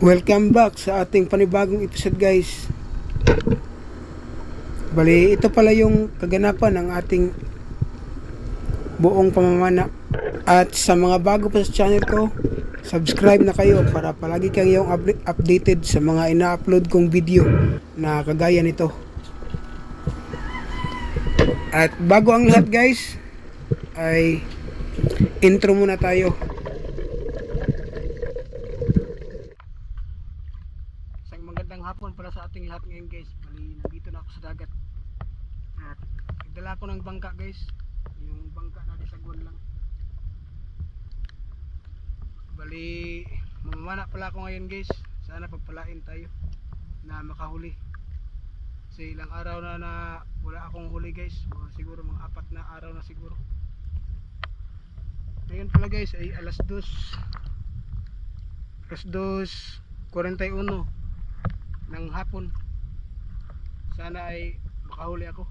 Welcome back sa ating panibagong episode, guys. Bali, ito pala yung kaganapan ng ating buong pamamana. At sa mga bago pa sa channel ko, subscribe na kayo para palagi kayong updated sa mga ina-upload kong video na kagaya nito. At bago ang lahat, guys, ay intro muna tayo. Isang magandang hapon para sa ating lahat ngayon, guys. Bali, nandito na ako sa dagat. At nagdala ko ng bangka, guys. Yung bangka natin sa guwan lang. Bali, mamamana pala ako ngayon, guys. Sana pagpalain tayo na makahuli. Kasi ilang araw na wala akong huli, guys. Siguro mga 4 na araw na siguro. Ngayon pala, guys, ay alas 2:41 ng hapon. Sana ay makahuli ako.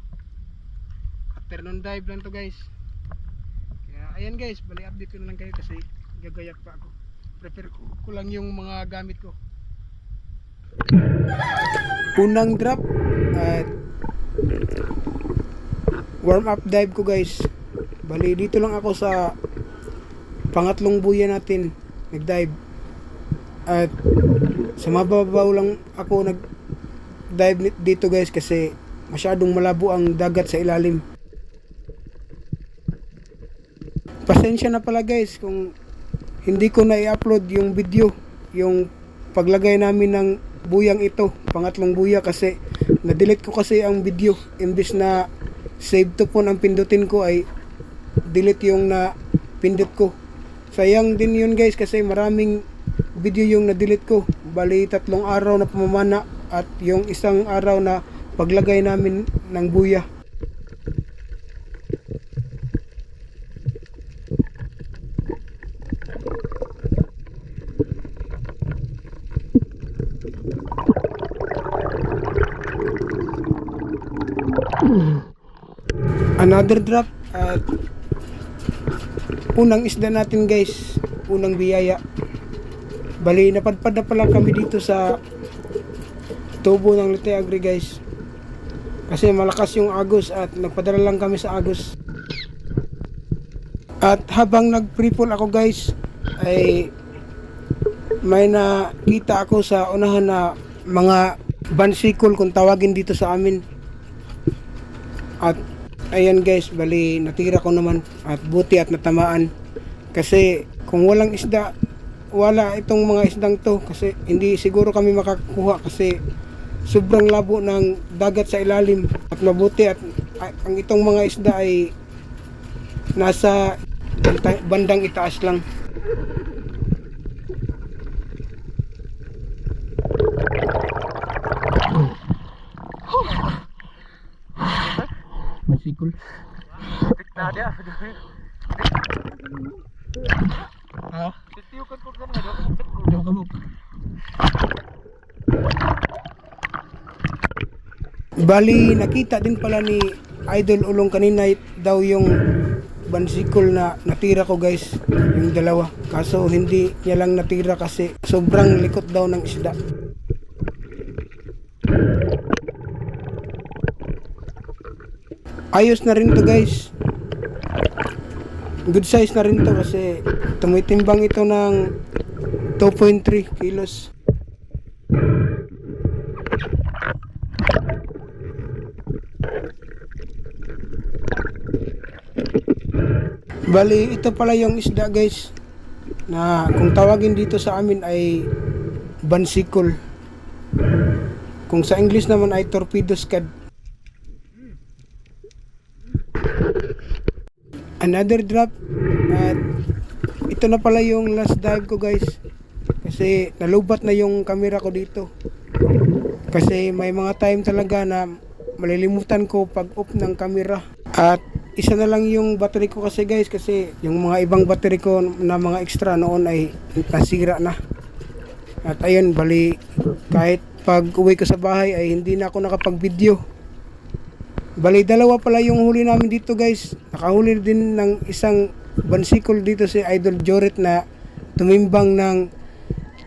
Afternoon dive lang to, guys. Kaya ayan, guys, bali update ko na lang kayo kasi gagayak pa ako. Prepare ko lang yung mga gamit ko. Unang drop at warm up dive ko, guys. Bali dito lang ako sa pangatlong buya natin nag-dive. At sa mababaw lang ako nag-dive dito, guys, kasi masyadong malabo ang dagat sa ilalim. Pasensya na pala, guys, kung hindi ko na i-upload yung video, yung paglagay namin ng buyang ito, pangatlong buya, kasi na-delete ko kasi ang video. Imbis na save to phone ang pindutin ko, ay delete yung na pindot ko. Sayang din yun, guys, kasi maraming video yung na-delete ko. Bali 3 araw na pamamana at yung isang araw na paglagay namin ng buya. Another drop at unang isda natin, guys, unang biyaya. Bali napadpad na pala kami dito sa tubo ng Leyte Agri, guys, kasi malakas yung agos at nagpadala lang kami sa agos. At habang nag-pre-pull ako, guys, ay may nakita ako sa unahan na mga bansikol kung tawagin dito sa amin. At ayan, guys, bali natira ko naman at buti at natamaan. Kasi kung walang isda, wala itong mga isdang to, kasi hindi siguro kami makakuha kasi sobrang labo ng dagat sa ilalim. At mabuti at ang itong mga isda ay nasa bandang itaas lang. Masikol. Nada. Ah, Titiukan ko kan nga daw. daw kamok. Bali nakita din pala ni Idol Ulong kanina daw yung bansikol na natira ko, guys, yung dalawa. Kaso hindi niya lang natira kasi sobrang likot daw ng isda. Ayos na rin to, guys. Good size na rin to kasi tumitimbang ito ng 2.3 kilos. Bali ito pala yung isda, guys, na kung tawagin dito sa amin ay bansikol. Kung sa English naman ay torpedo scad. Another drop at ito na pala yung last dive ko, guys, kasi nalubat na yung camera ko dito. Kasi may mga time talaga na malilimutan ko pag off ng camera. At isa na lang yung battery ko kasi, guys, kasi yung mga ibang battery ko na mga extra noon ay nasira na. At ayun, bali kahit pag uwi ko sa bahay ay hindi na ako nakapag video. Bali dalawa pala yung huli namin dito, guys. Nakahuli din ng isang bansikol dito si Idol Joret na tumimbang ng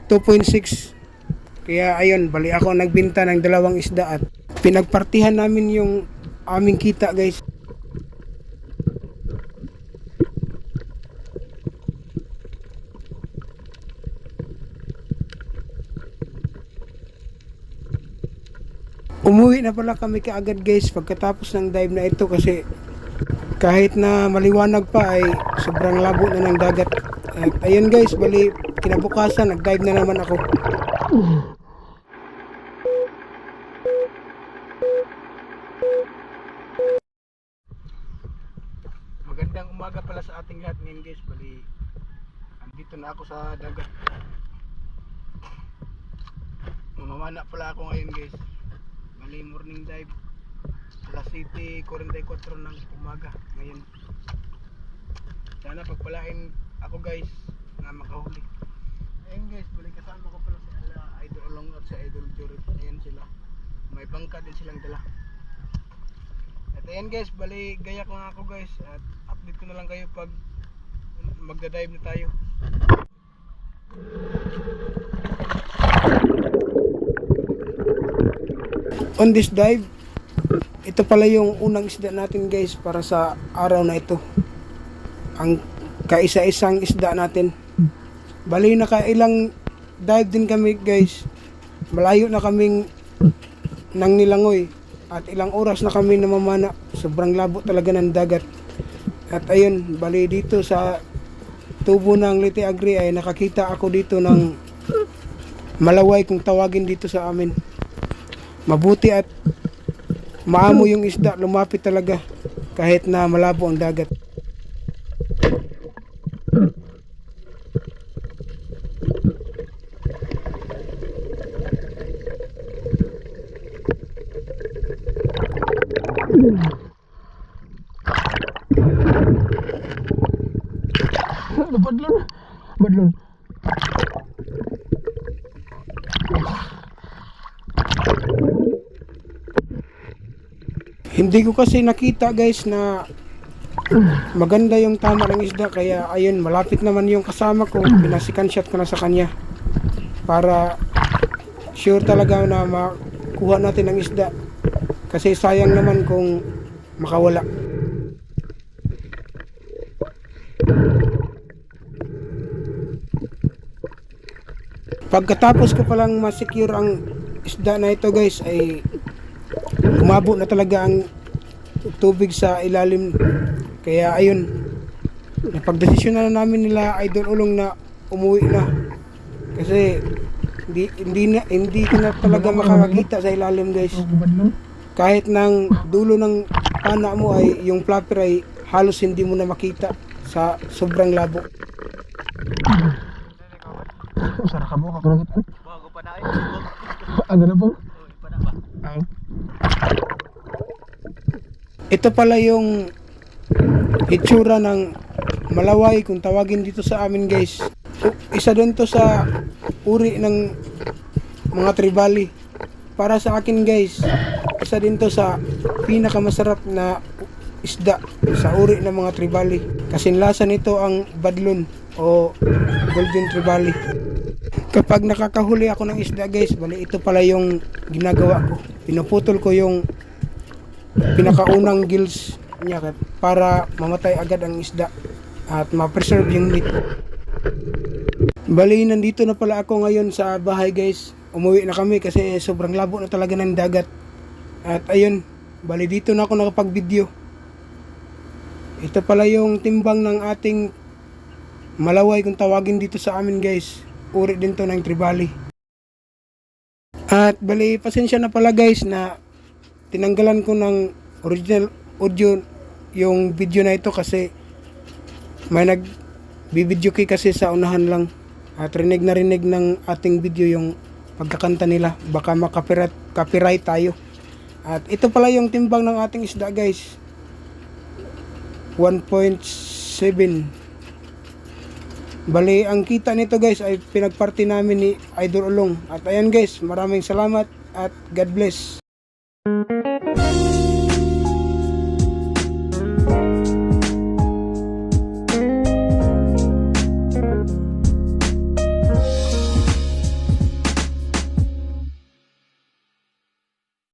2.6 Kaya ayun, bali ako nagbenta ng 2 isda at pinagpartihan namin yung aming kita guys. Umuwi na pala kami kaagad guys pagkatapos ng dive na ito kasi kahit na maliwanag pa ay sobrang labo na ng dagat. At ayun guys, bali kinabukasan nag-dive na naman ako. Magandang umaga pala sa ating lahat ngayon guys, bali andito na ako sa dagat. Mamamana pala ako ngayon guys. Bali morning dive. Alas 7:44 ng umaga ngayon. Sana pagpalain ako guys na makahuli. Ayun guys, bali kasama ko pala si Idol Olong at si Idol Jurit. Ayan sila. May bangka din silang dala. At ayan guys, bali gayak lang ako guys. At update ko na lang kayo pag magda-dive na tayo. On this dive, ito pala yung unang isda natin guys para sa araw na ito. Ang kaisa-isang isda natin. Bali nakailang dive din kami guys. Malayo na kaming nang nilangoy at ilang oras na kami namamana. Sobrang labo talaga ng dagat. At ayun, bali dito sa tubo ng Leyte Agri ay nakakita ako dito ng malaway kung tawagin dito sa amin. Mabuti at maamo yung isda, lumapit talaga kahit na malabo ang dagat. Badlon. Badlon. Hindi ko kasi nakita guys na maganda yung tama ng isda, kaya ayun, malapit naman yung kasama ko, pinasikan shot ko na sa kanya para sure talaga na makuha natin ang isda kasi sayang naman kung makawala. Pagkatapos ko palang ma-secure ang isda na ito guys ay umabo na talaga ang tubig sa ilalim. Kaya ayun, napagdesisyon na namin nila Idol Ulong na umuwi na. Kasi hindi ko na talaga makakakita sa ilalim guys. Kahit ng dulo ng pana mo ay yung flapper ay halos hindi mo na makita sa sobrang labo. Sarap ka mo kapag Bago pa na ay. ano na po? Pa na ba? Ito pala yung itsura ng malaway kung tawagin dito sa amin guys. Isa din to sa uri ng mga tribali. Para sa akin guys, isa din to sa pinakamasarap na isda sa uri ng mga tribali. Kasinlasan nito ang badlon o golden tribali. Kapag nakakahuli ako ng isda guys, bali ito pala yung ginagawa ko. Pinuputol ko yung pinakaunang gills niya para mamatay agad ang isda at ma-preserve yung meat. Bali nandito na pala ako ngayon sa bahay guys. Umuwi na kami kasi sobrang labo na talaga ng dagat. At ayun, bali dito na ako nakapag-video. Ito pala yung timbang ng ating malaway kung tawagin dito sa amin guys. Uri din to ng tribali. At bali pasensya na pala guys na tinanggalan ko ng original audio yung video na ito kasi may nagbibideo kay kasi sa unahan lang at rinig ng ating video yung pagkakanta nila, baka copyright tayo. At ito pala yung timbang ng ating isda guys, 1.7. Bali ang kita nito guys ay pinagparty namin ni Idol Ulong. At ayan guys, maraming salamat at God bless.